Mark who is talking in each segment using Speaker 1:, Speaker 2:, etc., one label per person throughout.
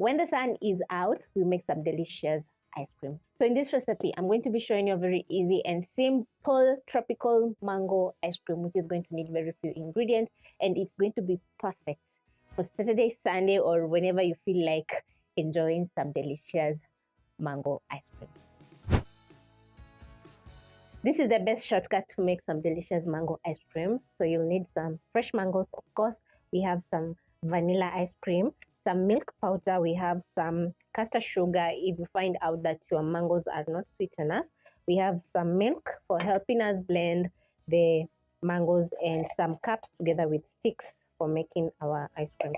Speaker 1: When the sun is out, we make some delicious ice cream. So in this recipe, I'm going to be showing you a very easy and simple tropical mango ice cream, which is going to need very few ingredients, and it's going to be perfect for Saturday, Sunday, or whenever you feel like enjoying some delicious mango ice cream. This is the best shortcut to make some delicious mango ice cream. So you'll need some fresh mangoes, of course. We have some vanilla ice cream, some milk powder, we have some castor sugar if you find out that your mangoes are not sweet enough. We have some milk for helping us blend the mangoes, and some cups together with sticks for making our ice cream.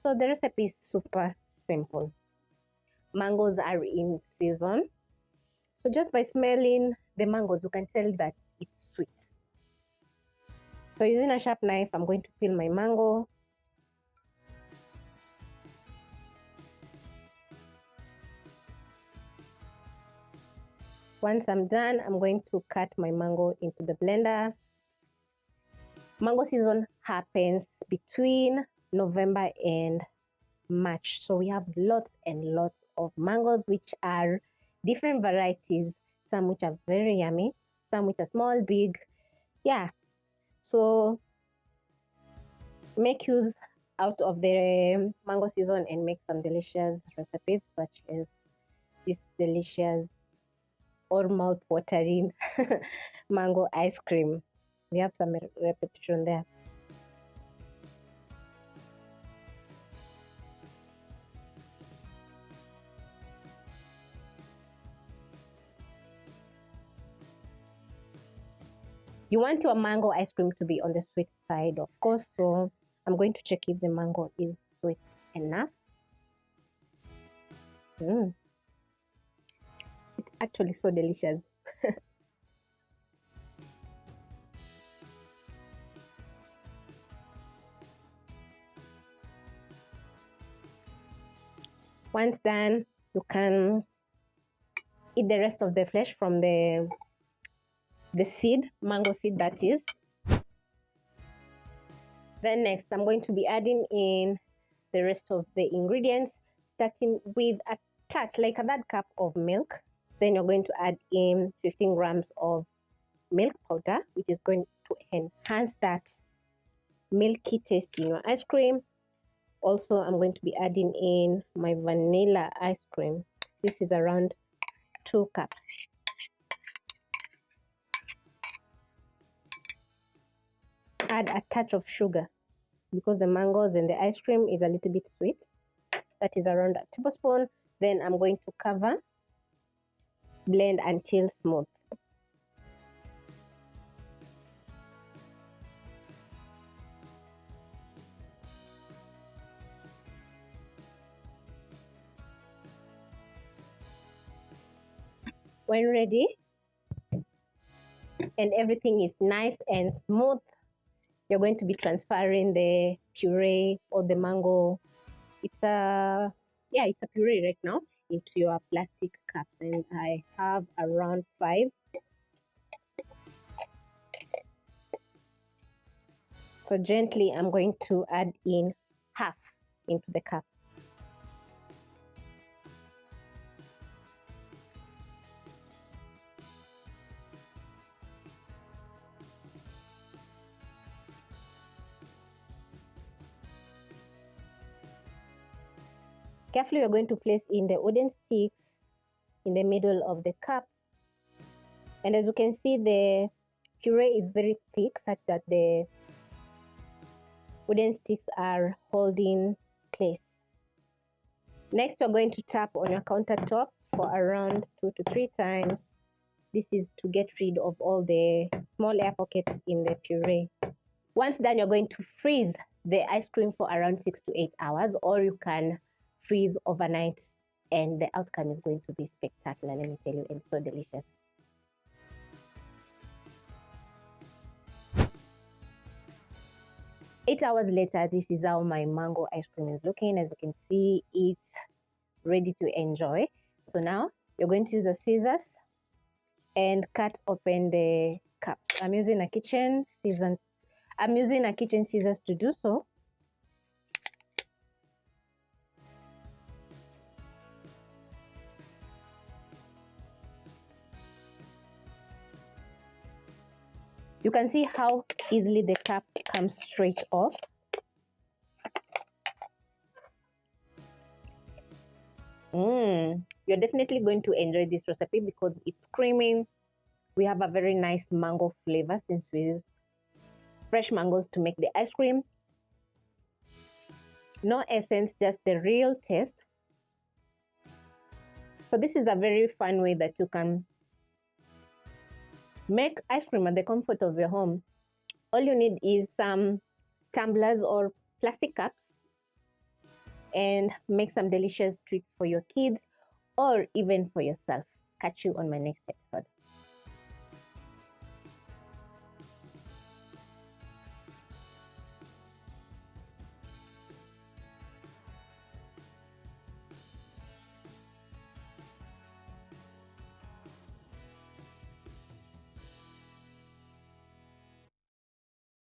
Speaker 1: So the recipe is super simple. Mangoes are in season. So just by smelling the mangoes, you can tell that it's sweet. So using a sharp knife, I'm going to peel my mango. Once I'm done, I'm going to cut my mango into the blender. Mango season happens between November and March. So we have lots and lots of mangoes, which are different varieties, some which are very yummy, some which are small, big. Yeah. So make use out of the mango season and make some delicious recipes such as this delicious or mouth-watering mango ice cream. We have some repetition there. You want your mango ice cream to be on the sweet side, of course, so I'm going to check if the mango is sweet enough. It's actually so delicious. Once done, you can eat the rest of the flesh from the seed, mango seed that is. Then next, I'm going to be adding in the rest of the ingredients, starting with a touch, like a third cup of milk. Then you're going to add in 15 grams of milk powder, which is going to enhance that milky taste in your ice cream. Also, I'm going to be adding in my vanilla ice cream. This is around 2 cups. Add a touch of sugar because the mangoes and the ice cream is a little bit sweet. That is around a tablespoon. Then I'm going to cover, blend until smooth. When ready and everything is nice and smooth, you're going to be transferring the puree or the mango. It's a puree right now into your plastic cups, and I have around 5. So gently, I'm going to add in half into the cup. Carefully, you're going to place in the wooden sticks in the middle of the cup. And as you can see, the puree is very thick, such that the wooden sticks are holding place. Next, you're going to tap on your countertop for around 2 to 3 times. This is to get rid of all the small air pockets in the puree. Once done, you're going to freeze the ice cream for around 6 to 8 hours, or you can freeze overnight, and the outcome is going to be spectacular, let me tell you, and so delicious. Eight hours later, this is how my mango ice cream is looking. As you can see, it's ready to enjoy. So now you're going to use the scissors and cut open the cups. I'm using a kitchen scissors to do so. You can see how easily the cap comes straight off. You're definitely going to enjoy this recipe because it's creamy. We have a very nice mango flavor since we used fresh mangoes to make the ice cream. No essence, just the real taste. So this is a very fun way that you can make ice cream at the comfort of your home. All you need is some tumblers or plastic cups and make some delicious treats for your kids or even for yourself. Catch you on my next episode.